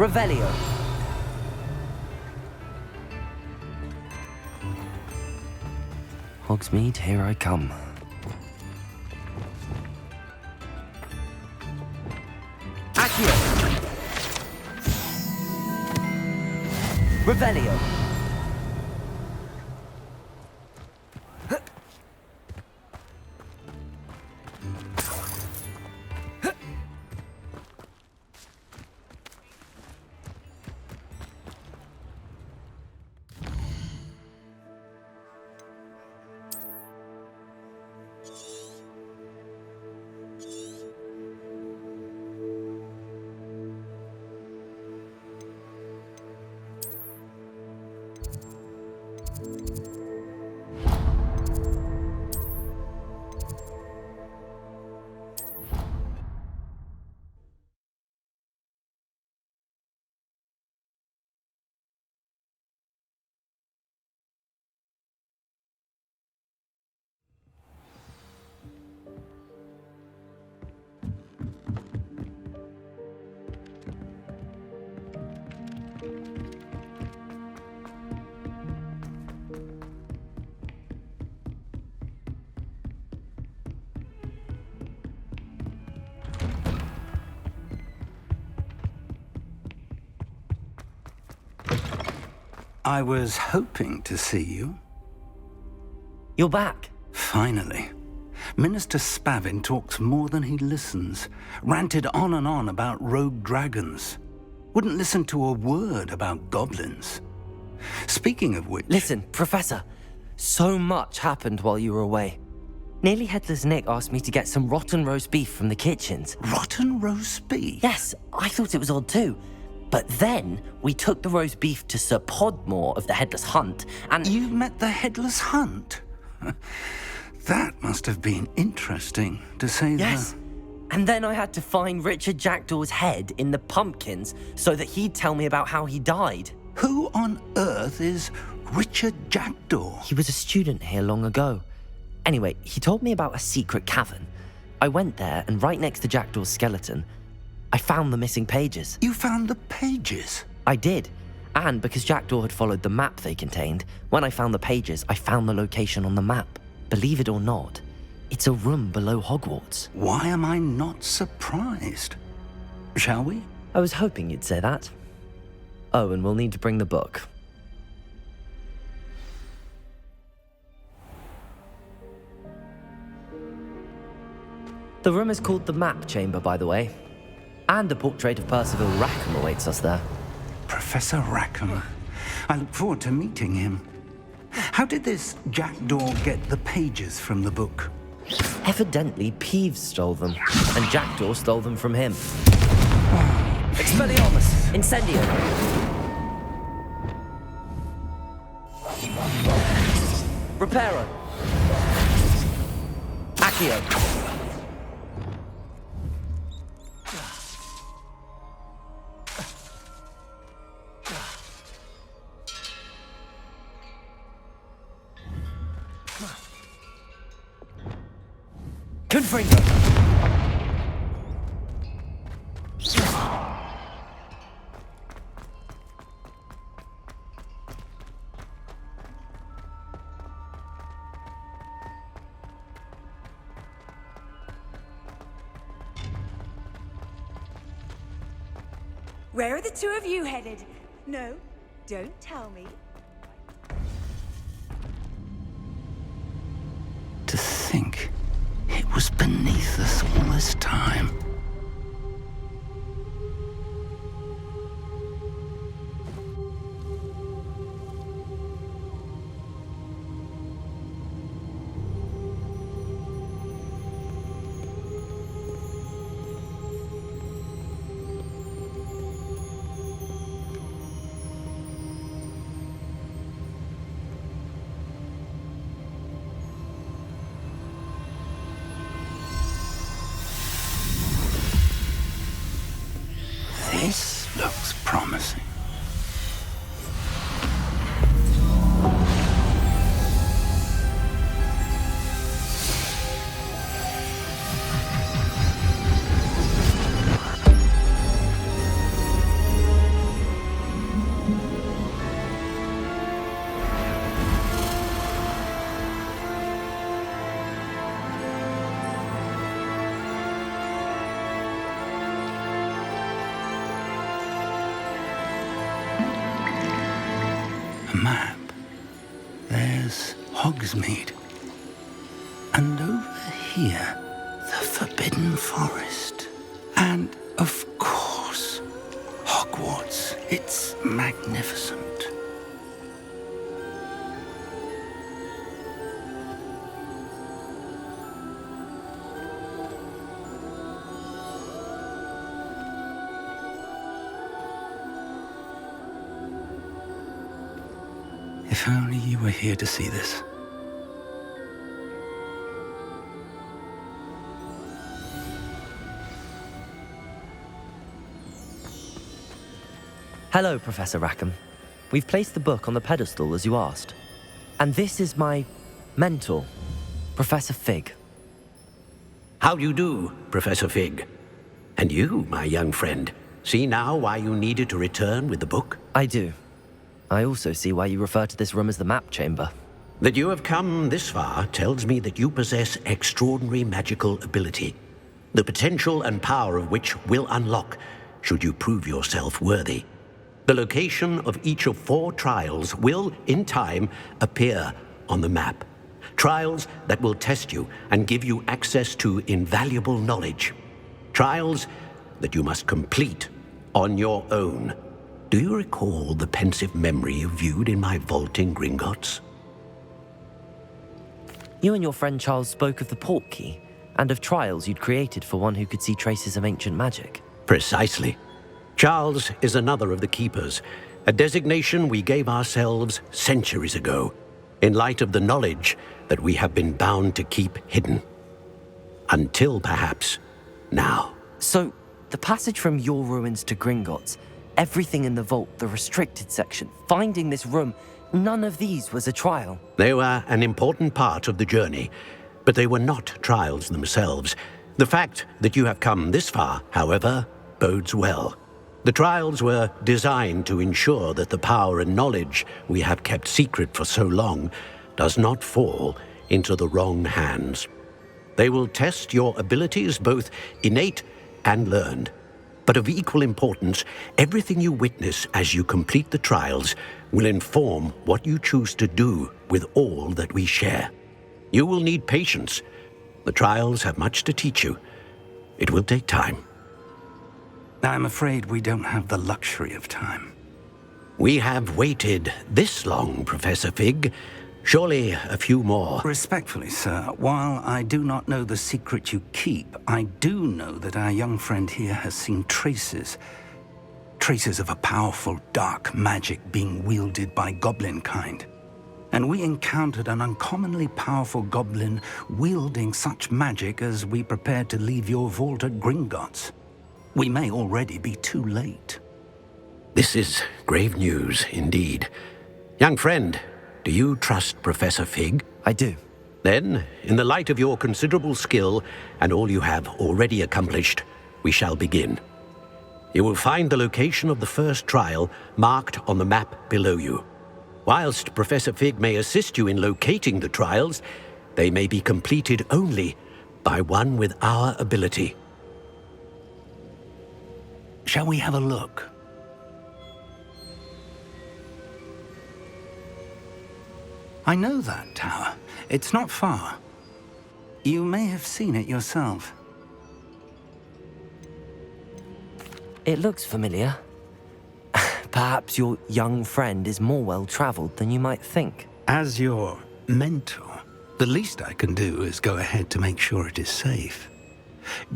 Revelio. Hogsmeade, here I come. Accio. Revelio. I was hoping to see you. You're back. Finally. Minister Spavin talks more than he listens. Ranted on and on about rogue dragons. Wouldn't listen to a word about goblins. Speaking of which... Listen, Professor. So much happened while you were away. Nearly Headless Nick asked me to get some rotten roast beef from the kitchens. Rotten roast beef? Yes, I thought it was odd too. But then we took the roast beef to Sir Podmore of the Headless Hunt, and... You met the Headless Hunt? That must have been interesting, to say the... Yes. And then I had to find Richard Jackdaw's head in the pumpkins so that he'd tell me about how he died. Who on earth is Richard Jackdaw? He was a student here long ago. Anyway, he told me about a secret cavern. I went there, and right next to Jackdaw's skeleton, I found the missing pages. You found the pages? I did. And because Jackdaw had followed the map they contained, when I found the pages, I found the location on the map. Believe it or not, it's a room below Hogwarts. Why am I not surprised? Shall we? I was hoping you'd say that. Oh, and we'll need to bring the book. The room is called the Map Chamber, by the way. And a portrait of Percival Rackham awaits us there. Professor Rackham. I look forward to meeting him. How did this Jackdaw get the pages from the book? Evidently, Peeves stole them, and Jackdaw stole them from him. Expelliarmus! Incendio! Reparo! Accio! Confringo! Where are the two of you headed? No, don't tell me. To think it was beneath us all this time. map, there's Hogsmeade. And over here, the Forbidden Forest. And, of course, Hogwarts. It's magnificent. If only you were here to see this. Hello, Professor Rackham. We've placed the book on the pedestal as you asked. And this is my mentor, Professor Fig. How do you do, Professor Fig? And you, my young friend, see now why you needed to return with the book? I do. I also see why you refer to this room as the map chamber. That you have come this far tells me that you possess extraordinary magical ability, the potential and power of which will unlock should you prove yourself worthy. The location of each of 4 trials will, in time, appear on the map. Trials that will test you and give you access to invaluable knowledge. Trials that you must complete on your own. Do you recall the pensive memory you viewed in my vault in Gringotts? You and your friend Charles spoke of the port key and of trials you'd created for one who could see traces of ancient magic. Precisely. Charles is another of the Keepers, a designation we gave ourselves centuries ago, in light of the knowledge that we have been bound to keep hidden. Until perhaps now. So, the passage from your ruins to Gringotts, everything in the vault, the restricted section, finding this room, none of these was a trial. They were an important part of the journey, but they were not trials themselves. The fact that you have come this far, however, bodes well. The trials were designed to ensure that the power and knowledge we have kept secret for so long does not fall into the wrong hands. They will test your abilities, both innate and learned. But of equal importance, everything you witness as you complete the trials will inform what you choose to do with all that we share. You will need patience. The trials have much to teach you. It will take time. I'm afraid we don't have the luxury of time. We have waited this long, Professor Fig. Surely a few more. Respectfully, sir, while I do not know the secret you keep, I do know that our young friend here has seen traces of a powerful dark magic being wielded by goblin kind. And we encountered an uncommonly powerful goblin wielding such magic as we prepared to leave your vault at Gringotts. We may already be too late. This is grave news indeed. Young friend, do you trust Professor Fig? I do. Then, in the light of your considerable skill and all you have already accomplished, we shall begin. You will find the location of the first trial marked on the map below you. Whilst Professor Fig may assist you in locating the trials, they may be completed only by one with our ability. Shall we have a look? I know that tower. It's not far. You may have seen it yourself. It looks familiar. Perhaps your young friend is more well-traveled than you might think. As your mentor, the least I can do is go ahead to make sure it is safe.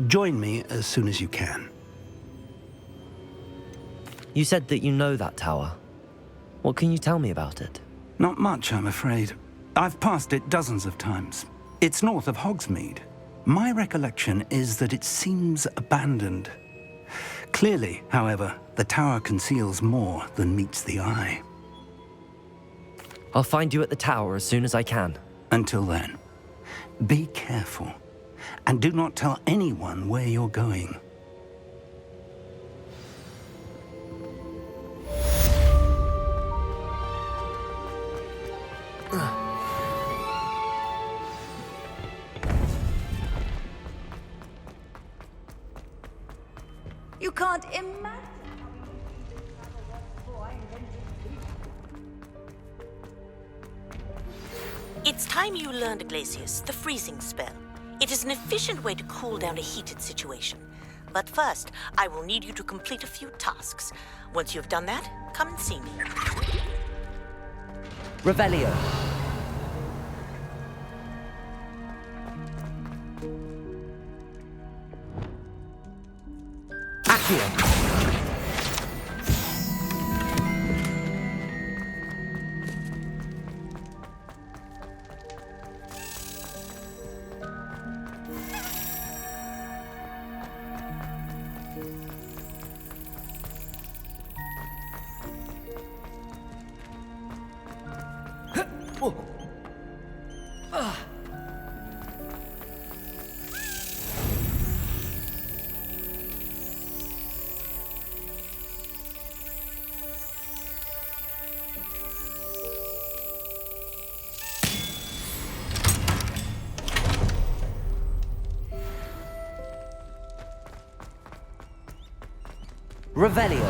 Join me as soon as you can. You said that you know that tower. What can you tell me about it? Not much, I'm afraid. I've passed it dozens of times. It's north of Hogsmeade. My recollection is that it seems abandoned. Clearly, however, the tower conceals more than meets the eye. I'll find you at the tower as soon as I can. Until then, be careful, and do not tell anyone where you're going. You can't imagine how we used to travel once before I invented speed. It's time you learned, Dlss, the freezing spell. It is an efficient way to cool down a heated situation. But first, I will need you to complete a few tasks. Once you've done that, come and see me. Revelio. Accio. Revelio.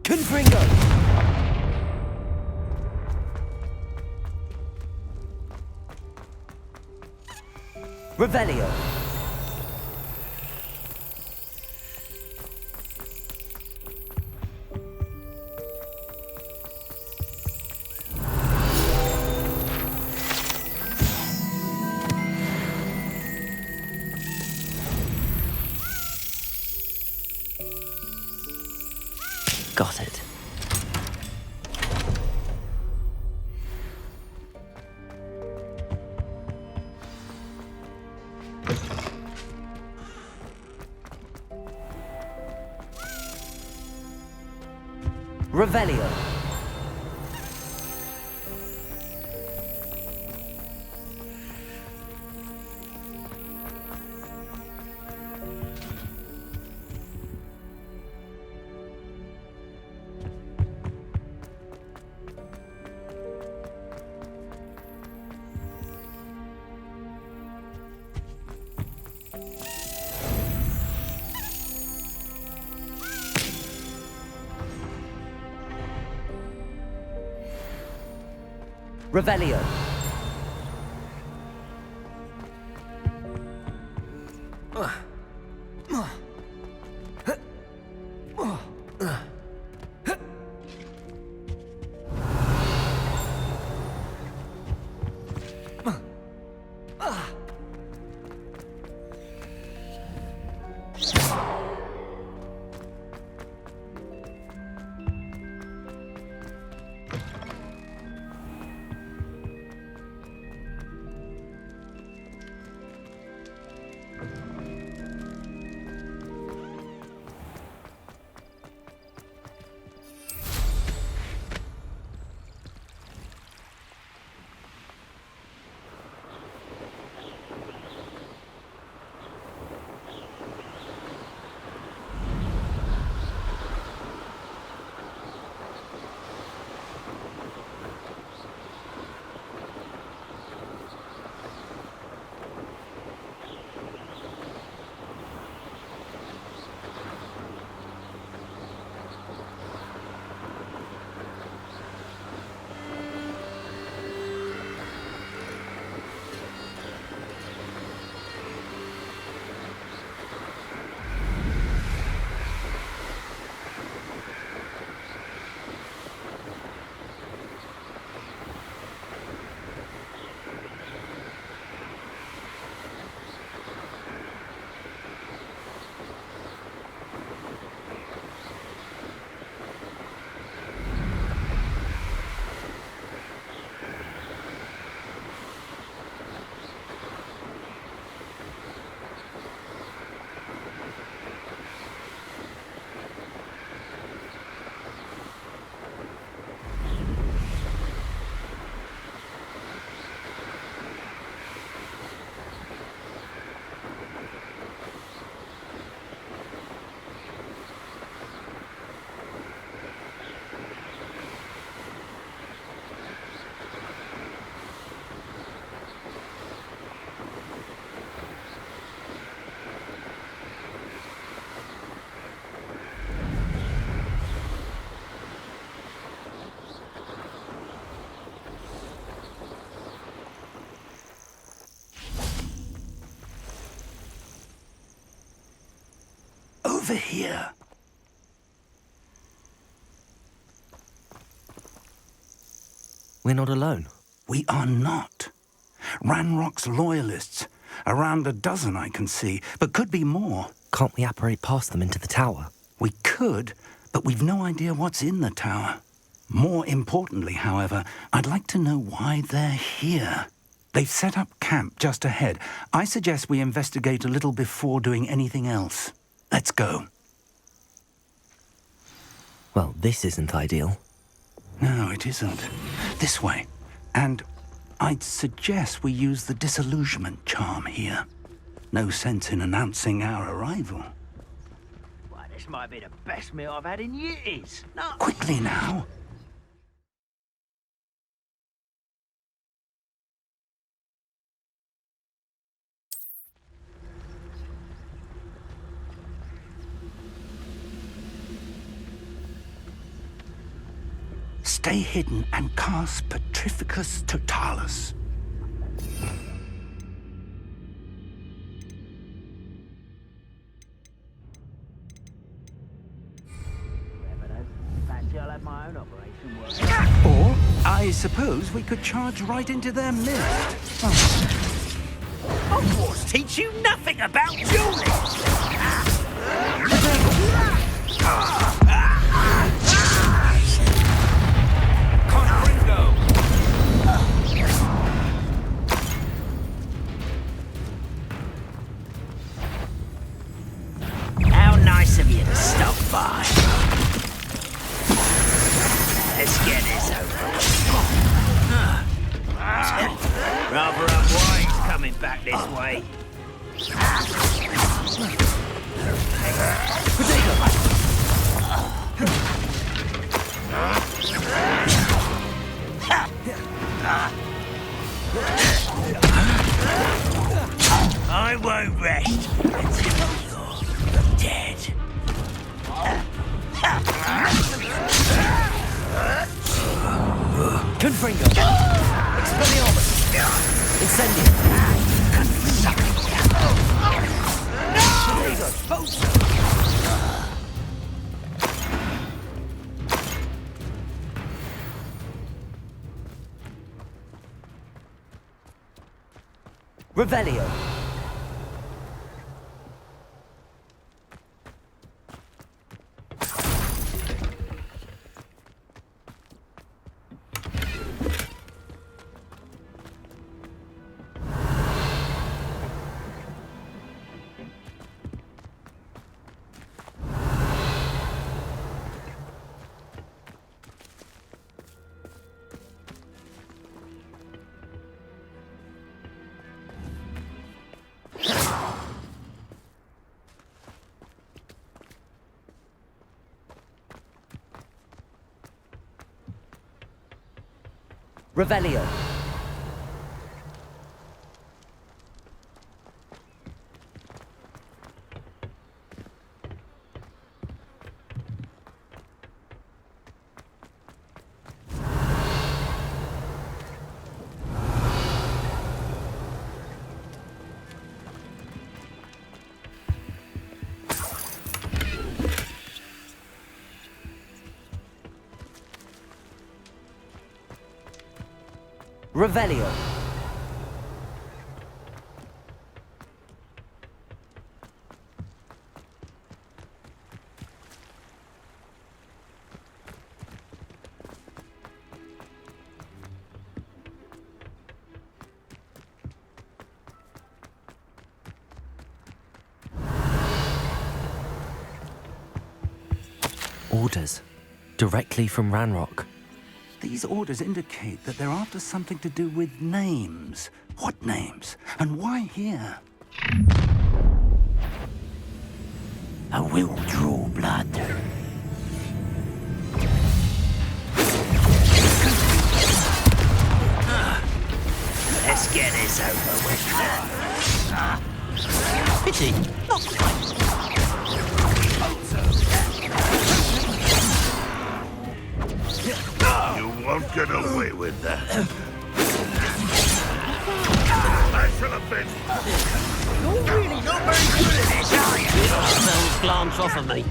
Confringo. Revelio. Got it. Revelio. Revelio. over here. We're not alone. We are not. Ranrock's loyalists. Around a dozen I can see, but could be more. Can't we apparate past them into the tower? We could, but we've no idea what's in the tower. More importantly, however, I'd like to know why they're here. They've set up camp just ahead. I suggest we investigate a little before doing anything else. Let's go. Well, this isn't ideal. No, it isn't. This way. And I'd suggest we use the disillusionment charm here. No sense in announcing our arrival. Well, this might be the best meal I've had in years. No. Quickly now. Stay hidden and cast Petrificus Totalis. Fancy I'll have my own operation work. Or, I suppose we could charge right into their midst. Hogwarts teach you nothing about dueling! How nice of you to stop by. Let's get this over with. Rather unwise coming back this way. I won't rest until you're dead. Confringo! Expelliarmus! Incendium! Revelio! Revelio. Revelio. Orders. Directly from Ranrock. These orders indicate that they're after something to do with names. What names? And why here? I will draw blood. Let's get this over with. Pity, not quite. You won't get away with that. special effects. You're really not very good at this, are you? Those glance off of me.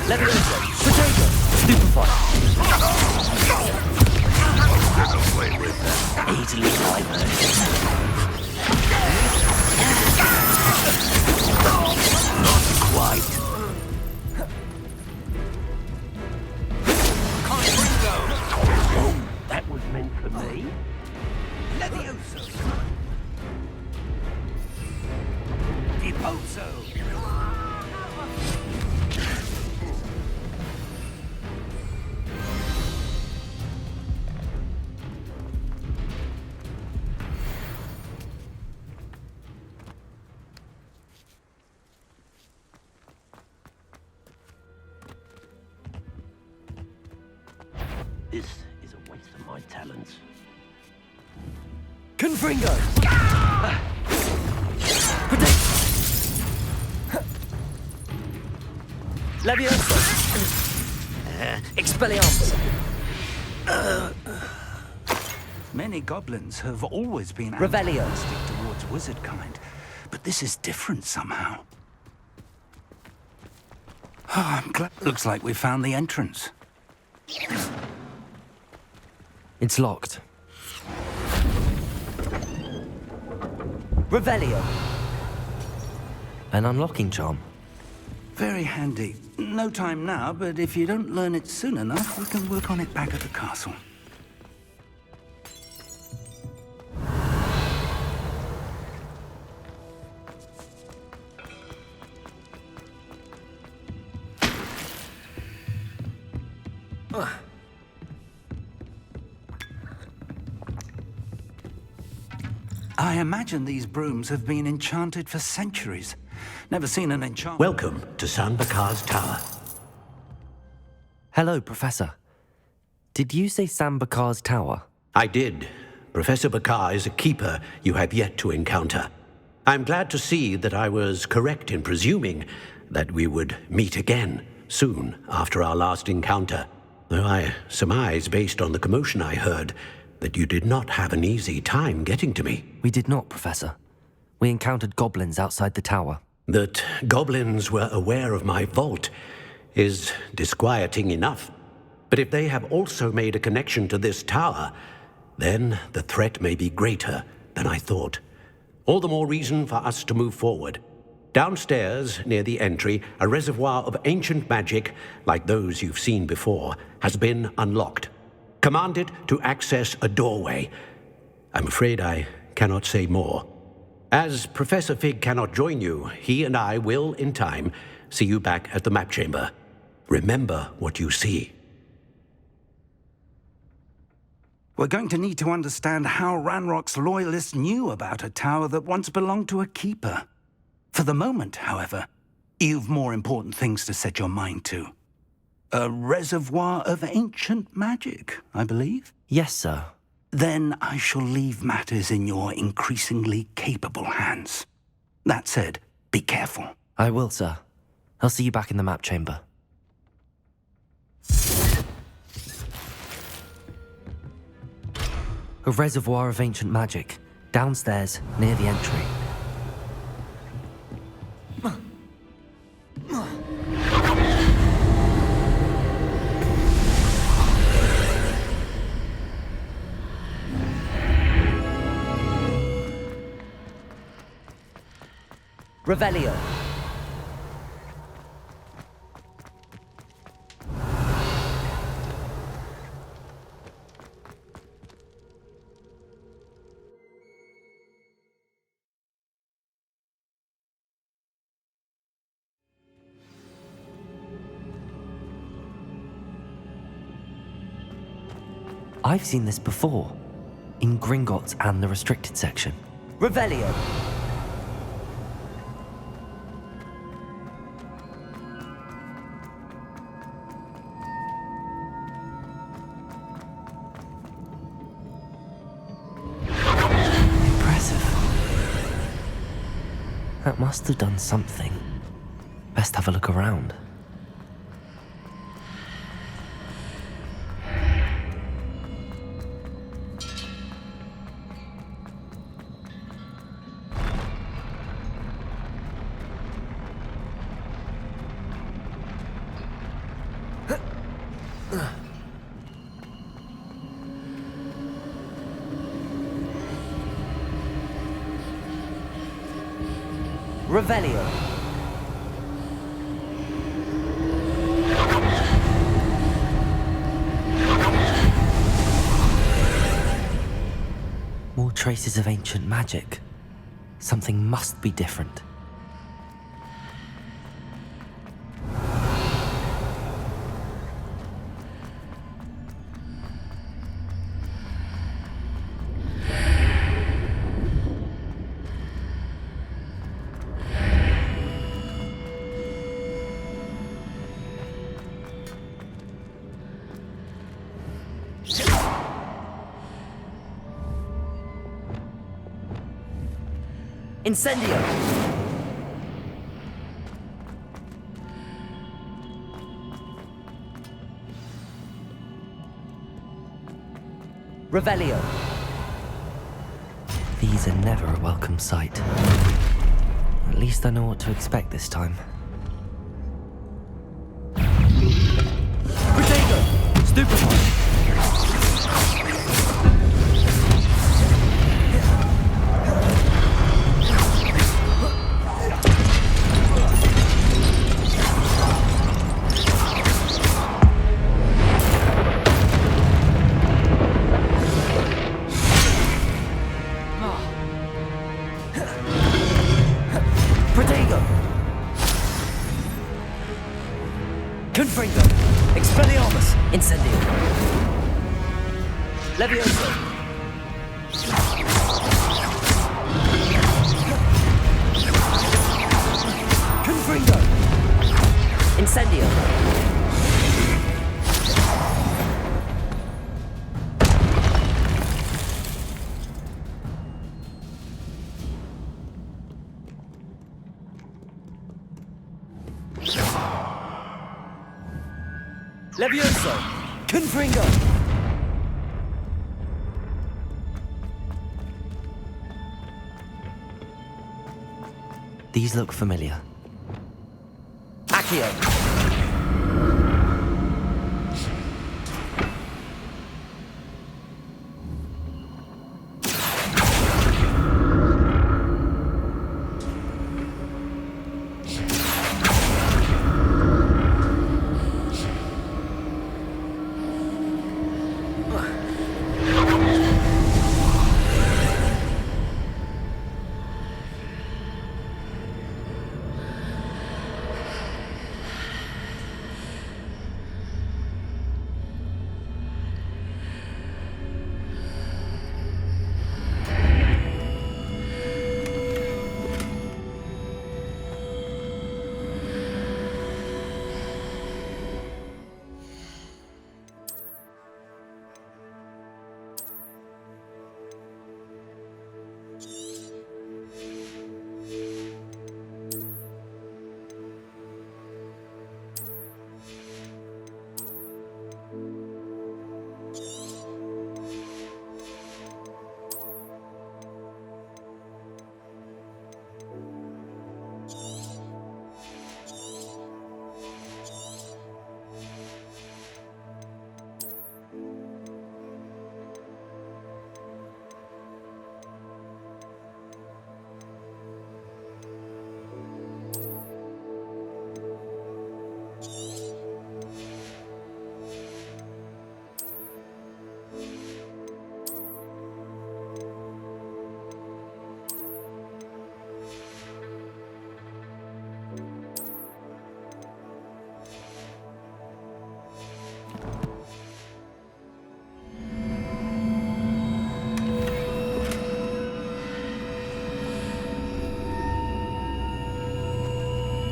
Leviosa! Potato! Stupefy! Get away with that. Easily diverted. Not quite. Oh, that was meant for me. Leviosa. Deposo. This is a waste of my talents. Confringo! Potato! Leviosa! Expelliarmus! Many goblins have always been Revelio. antagonistic towards wizard kind, but this is different somehow. Oh, I'm glad. Looks like we found the entrance. It's locked. Revelio! An unlocking charm. Very handy. No time now, but if you don't learn it soon enough, we can work on it back at the castle. I imagine these brooms have been enchanted for centuries. Never seen an enchantment. Welcome to San Bakar's tower. Hello, Professor. Did you say Sam Bakar's tower? I did. Professor Bakar is a keeper you have yet to encounter. I'm glad to see that I was correct in presuming that we would meet again soon after our last encounter, though I surmise, based on the commotion I heard, that you did not have an easy time getting to me. We did not, Professor. We encountered goblins outside the tower. That goblins were aware of my vault is disquieting enough. But if they have also made a connection to this tower, then the threat may be greater than I thought. All the more reason for us to move forward. Downstairs, near the entry, a reservoir of ancient magic, like those you've seen before, has been unlocked. Commanded to access a doorway. I'm afraid I cannot say more. As Professor Fig cannot join you, he and I will, in time, see you back at the map chamber. Remember what you see. We're going to need to understand how Ranrock's loyalists knew about a tower that once belonged to a keeper. For the moment, however, you've more important things to set your mind to. A reservoir of ancient magic, I believe? Yes, sir. Then I shall leave matters in your increasingly capable hands. That said, be careful. I will, sir. I'll see you back in the map chamber. A reservoir of ancient magic, downstairs, near the entry. Revelio. I've seen this before, in Gringotts and the restricted section. Revelio. That must have done something. Best have a look around. Revelio. More traces of ancient magic. Something must be different. Incendio! Revelio. These are never a welcome sight. At least I know what to expect this time. Protego! Stupefy! Confringo! Expelliarmus! Incendio! Levioso! Confringo! Incendio! Levioso! Confringo! These look familiar. Accio!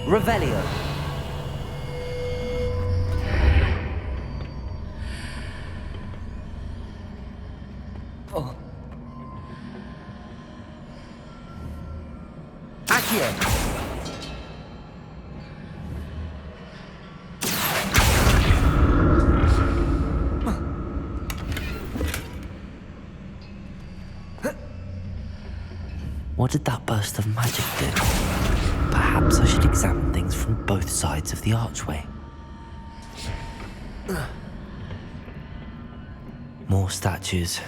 Revelio. Oh. Accio. What did that burst of magic do? Perhaps I should examine things from both sides of the archway. More statues.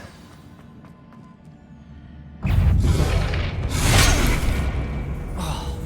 Oh,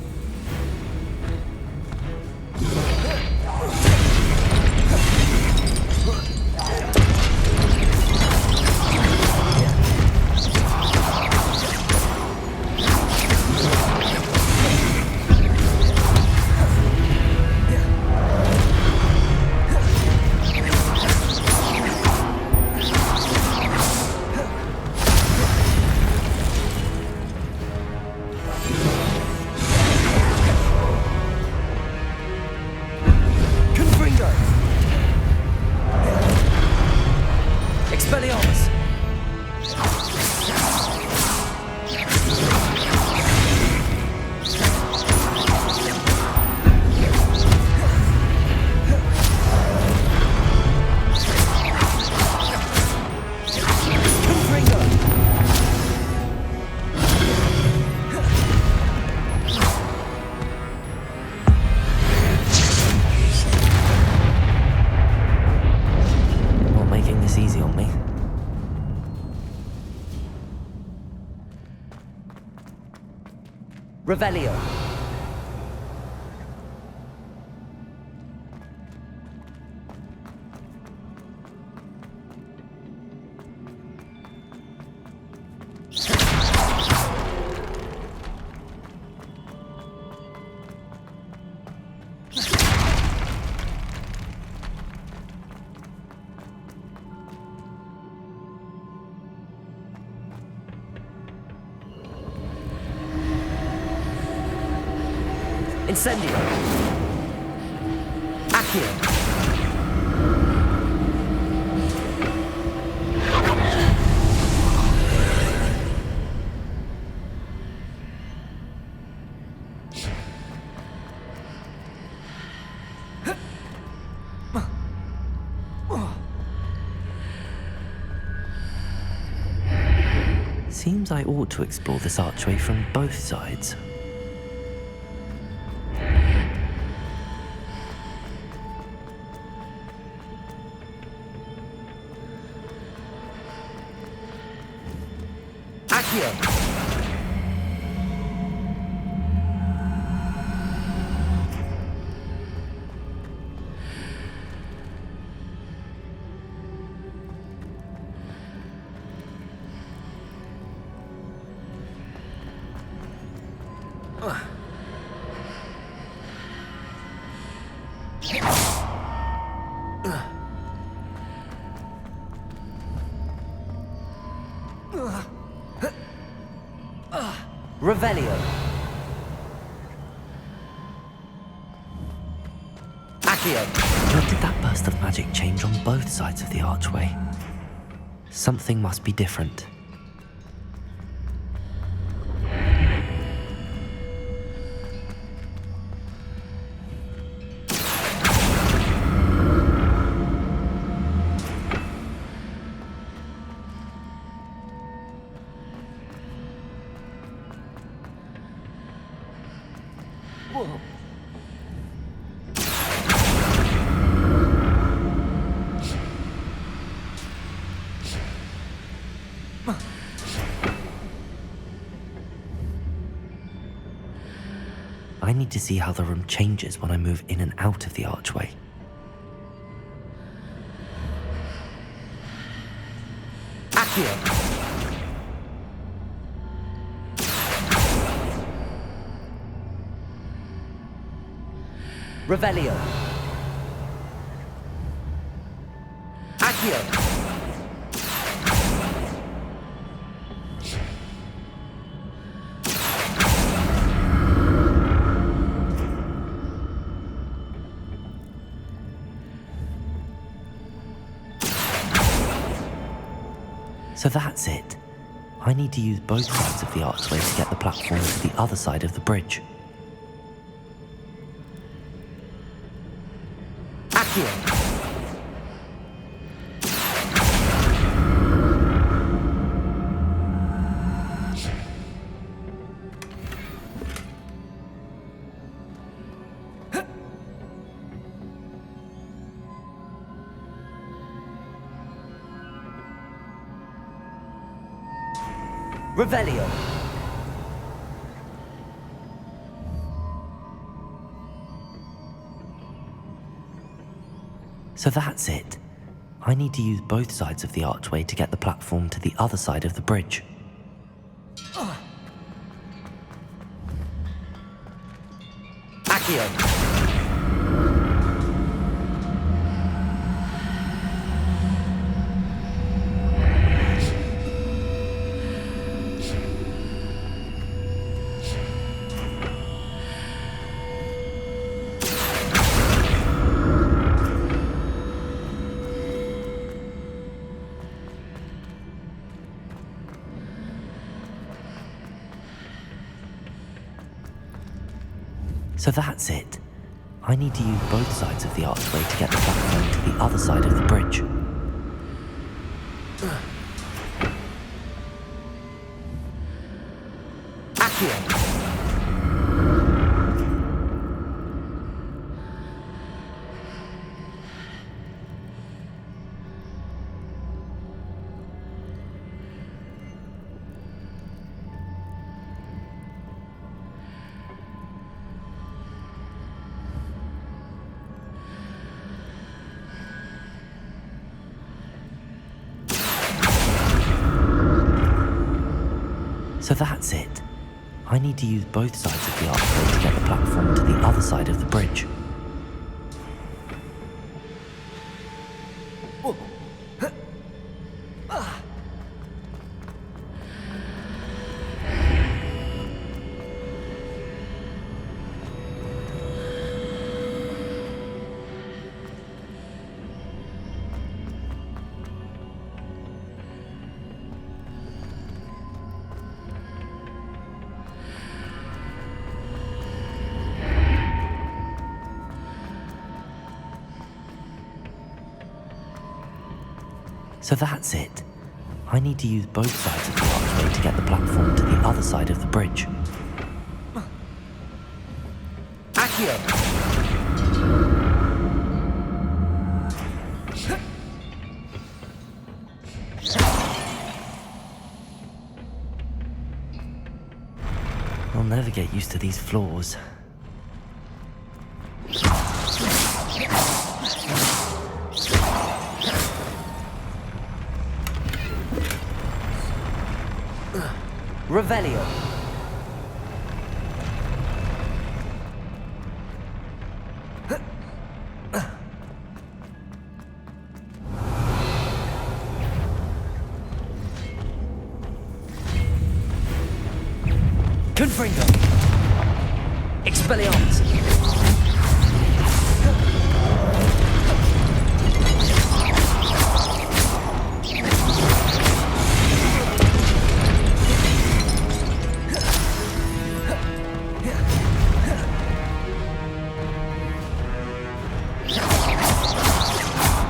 Revelio. Incendio. Accio. Seems I ought to explore this archway from both sides. Accio! Revelio. Accio. What did that burst of magic change on both sides of the archway? Something must be different. I need to see how the room changes when I move in and out of the archway. Accio! Revelio. Accio. So that's it. I need to use both sides of the archway to get the platform to the other side of the bridge. Accio! Revelio. So that's it. I need to use both sides of the archway to get the platform to the other side of the bridge. Accio. So that's it. I need to use both sides of the archway to get the platform to the other side of the bridge. Accio! So that's it. I need to use both sides of the archway to get the platform to the other side of the bridge. So that's it. I need to use both sides of the archway to get the platform to the other side of the bridge. Accio! I'll never get used to these floors. Revelio. Confringo. Expelliarmus.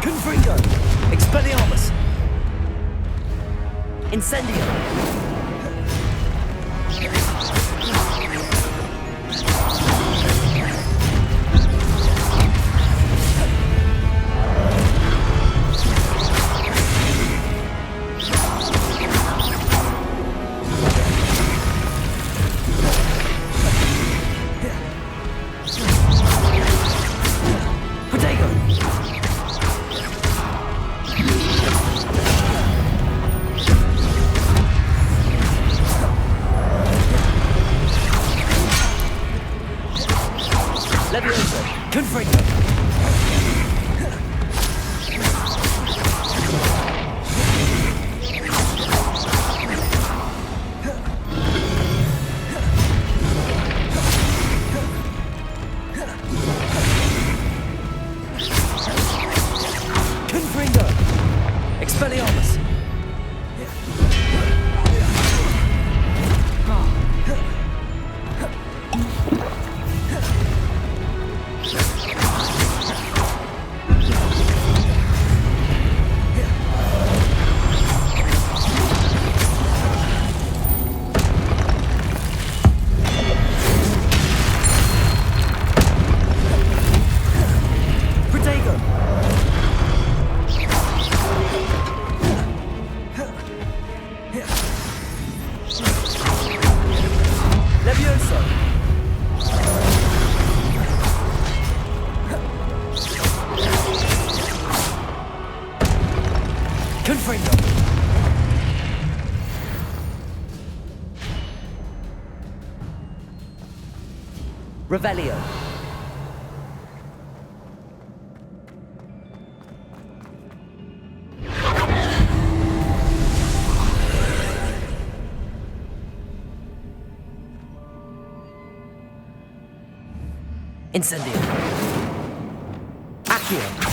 Confringo. Expelliarmus. Incendio. Revelio. Incendio. Accio.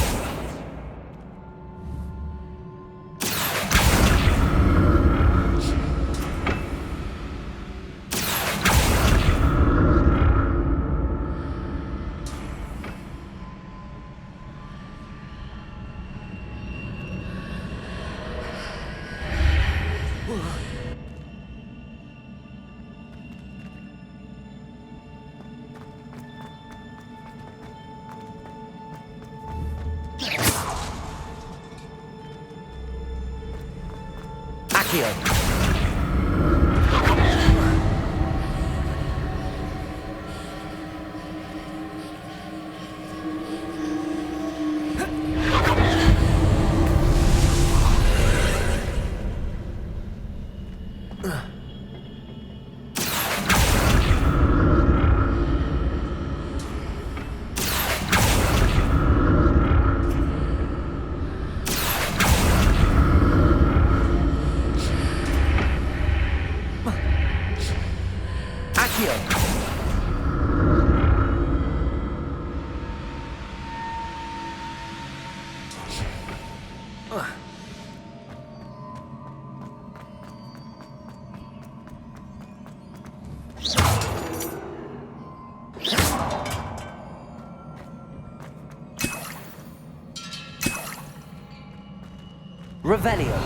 Revelio.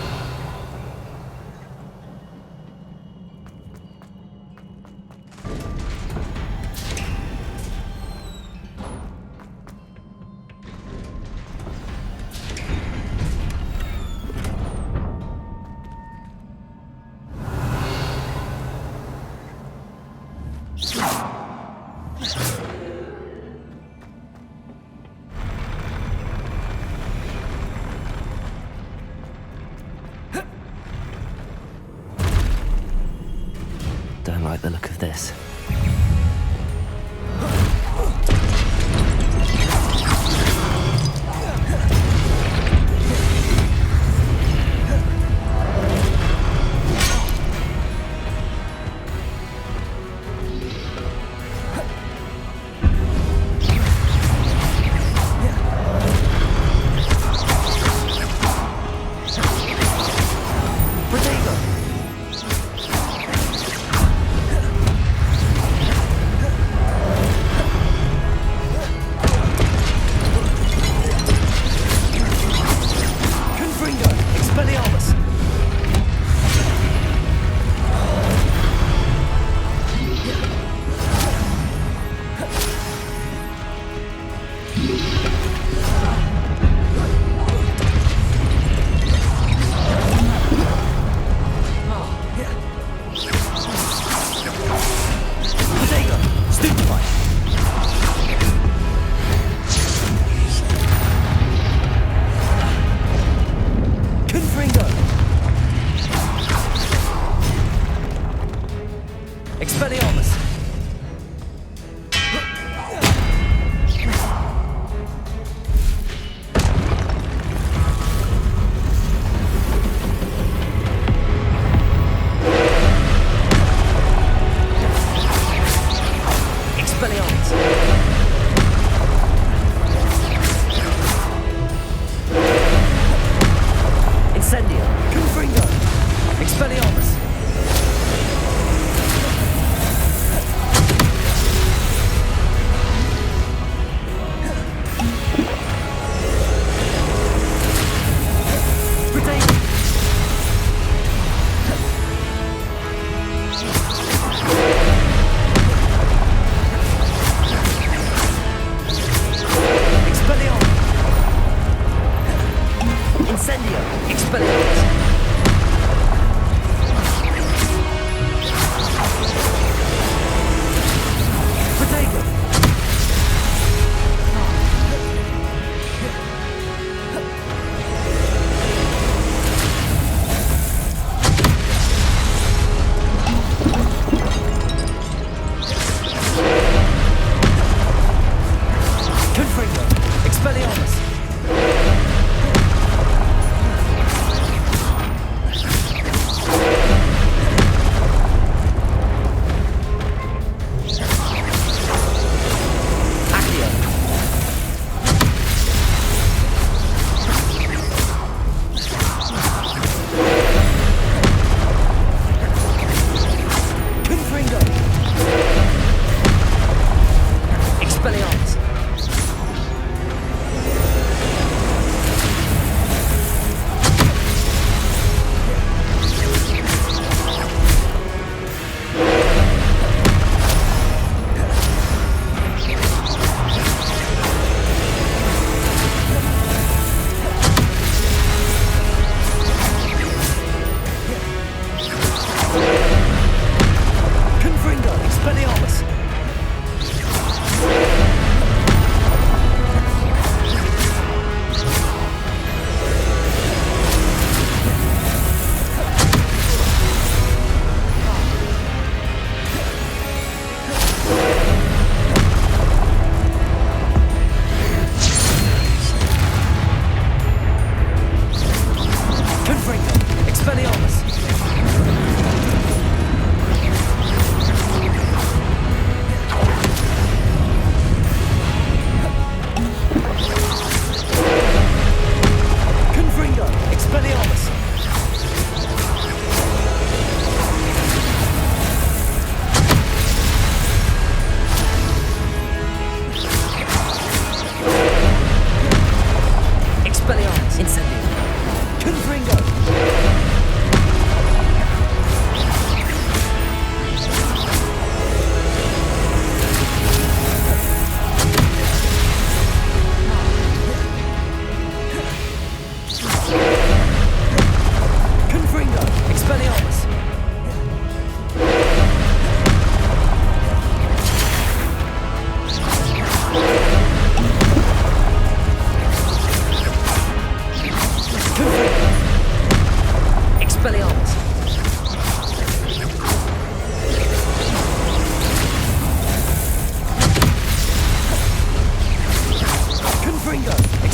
Don't like the look of this.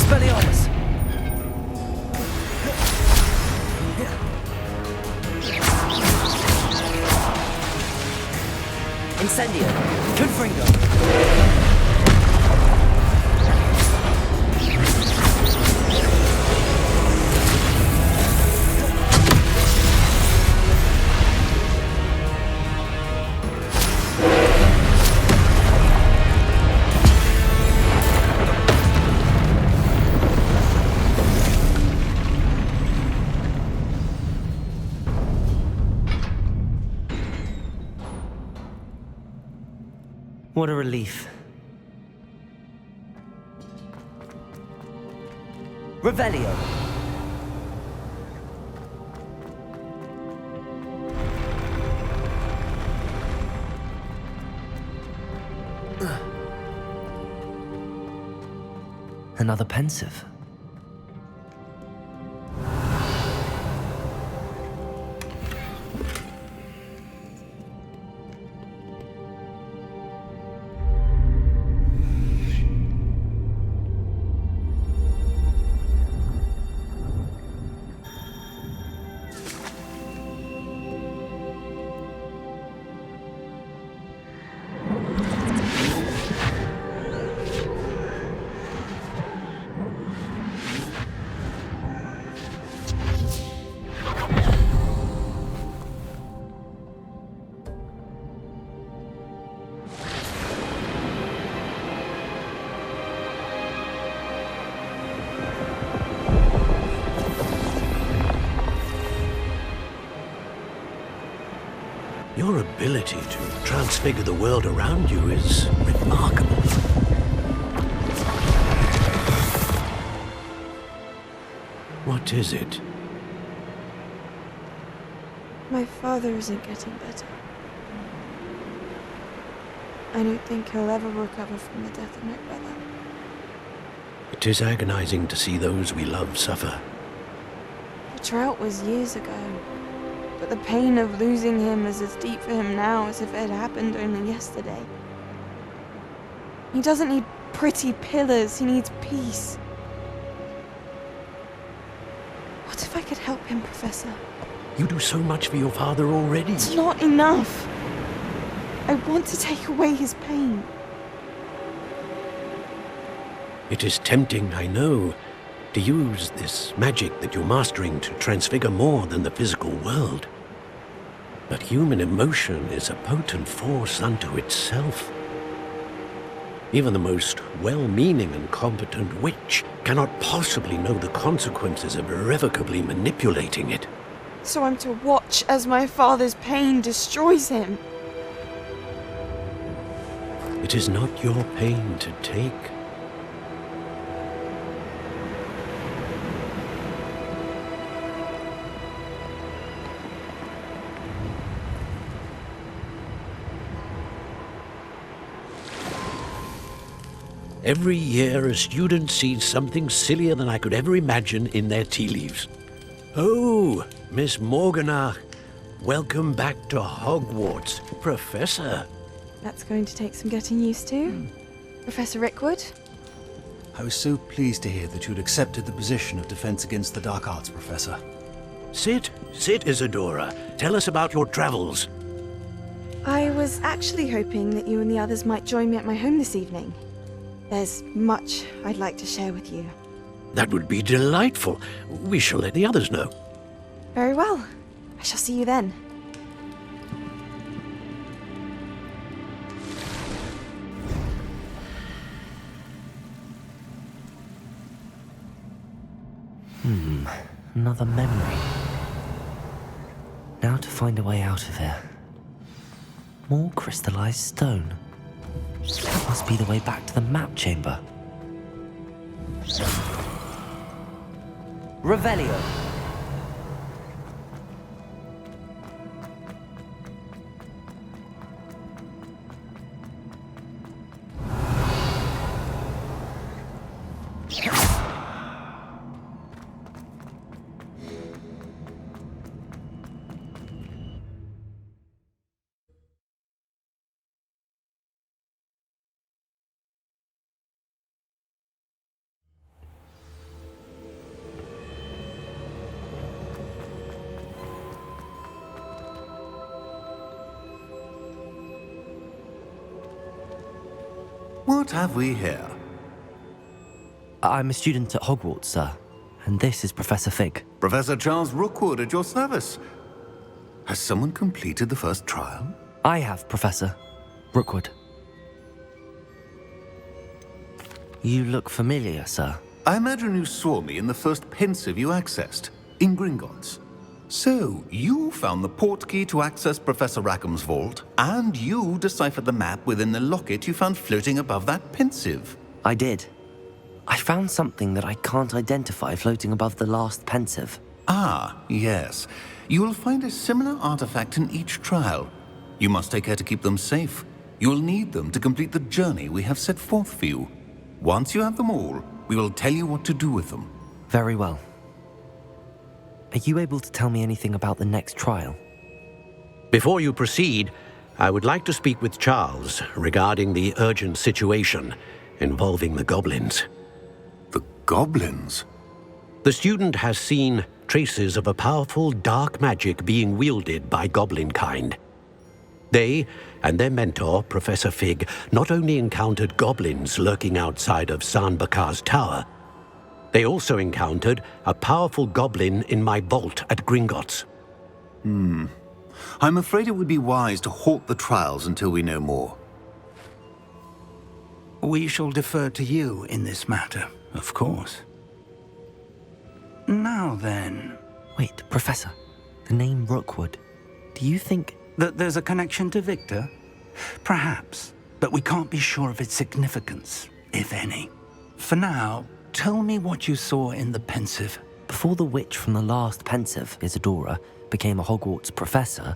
Expelliarmus! Incendio! Confringo! What a relief. Revelio. Another pensive. Your ability to transfigure the world around you is remarkable. What is it? My father isn't getting better. I don't think he'll ever recover from the death of my brother. It is agonizing to see those we love suffer. The drought was years ago, but the pain of losing him is as deep for him now as if it had happened only yesterday. He doesn't need pretty pillars, he needs peace. What if I could help him, Professor? You do so much for your father already. It's not enough. I want to take away his pain. It is tempting, I know, to use this magic that you're mastering to transfigure more than the physical world. But human emotion is a potent force unto itself. Even the most well-meaning and competent witch cannot possibly know the consequences of irrevocably manipulating it. So I'm to watch as my father's pain destroys him. It is not your pain to take. Every year, a student sees something sillier than I could ever imagine in their tea leaves. Oh, Miss Morganach, welcome back to Hogwarts, Professor. That's going to take some getting used to. Professor Rickwood? I was so pleased to hear that you'd accepted the position of Defense Against the Dark Arts, Professor. Sit, Isadora. Tell us about your travels. I was actually hoping that you and the others might join me at my home this evening. There's much I'd like to share with you. That would be delightful. We shall let the others know. Very well. I shall see you then. Another memory. Now to find a way out of here. More crystallized stone. That must be the way back to the map chamber. Revelio. What have we here? I'm a student at Hogwarts, sir. And this is Professor Fig. Professor Charles Rookwood at your service. Has someone completed the first trial? I have, Professor Rookwood. You look familiar, sir. I imagine you saw me in the first pensive you accessed, in Gringotts. So, you found the portkey to access Professor Rackham's vault, and you deciphered the map within the locket you found floating above that pensive. I did. I found something that I can't identify floating above the last pensive. Ah, yes. You will find a similar artifact in each trial. You must take care to keep them safe. You will need them to complete the journey we have set forth for you. Once you have them all, we will tell you what to do with them. Very well. Are you able to tell me anything about the next trial? Before you proceed, I would like to speak with Charles regarding the urgent situation involving the goblins. The goblins? The student has seen traces of a powerful dark magic being wielded by goblin kind. They and their mentor, Professor Fig, not only encountered goblins lurking outside of Sanbakar's tower, they also encountered a powerful goblin in my vault at Gringotts. I'm afraid it would be wise to halt the trials until we know more. We shall defer to you in this matter, of course. Now then... Wait, Professor. The name Rookwood. Do you think... that there's a connection to Victor? Perhaps, but we can't be sure of its significance, if any. For now, tell me what you saw in the pensive. Before the witch from the last pensive, Isadora, became a Hogwarts professor,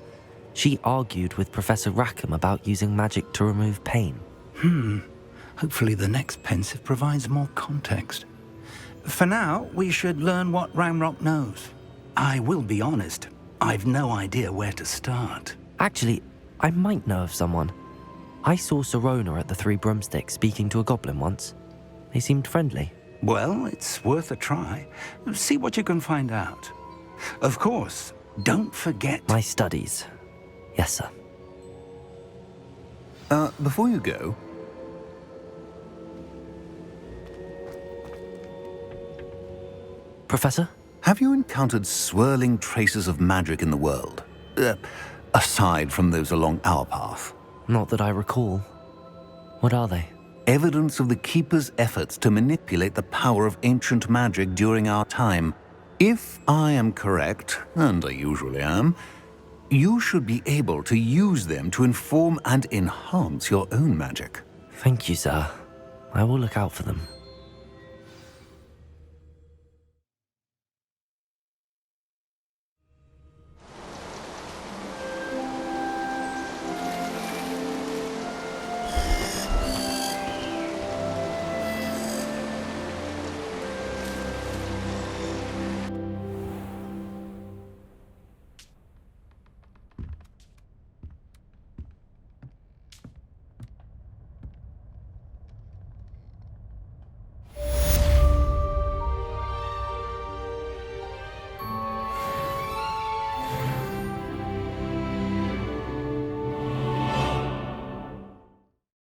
she argued with Professor Rackham about using magic to remove pain. Hopefully the next pensive provides more context. For now, we should learn what Ramrock knows. I will be honest, I've no idea where to start. Actually, I might know of someone. I saw Sirona at the Three Broomsticks speaking to a goblin once. They seemed friendly. Well, it's worth a try. See what you can find out. Of course, don't forget... My studies. Yes, sir. Before you go... Professor? Have you encountered swirling traces of magic in the world? Aside from those along our path? Not that I recall. What are they? Evidence of the Keeper's efforts to manipulate the power of ancient magic during our time. If I am correct, and I usually am, you should be able to use them to inform and enhance your own magic. Thank you, sir. I will look out for them.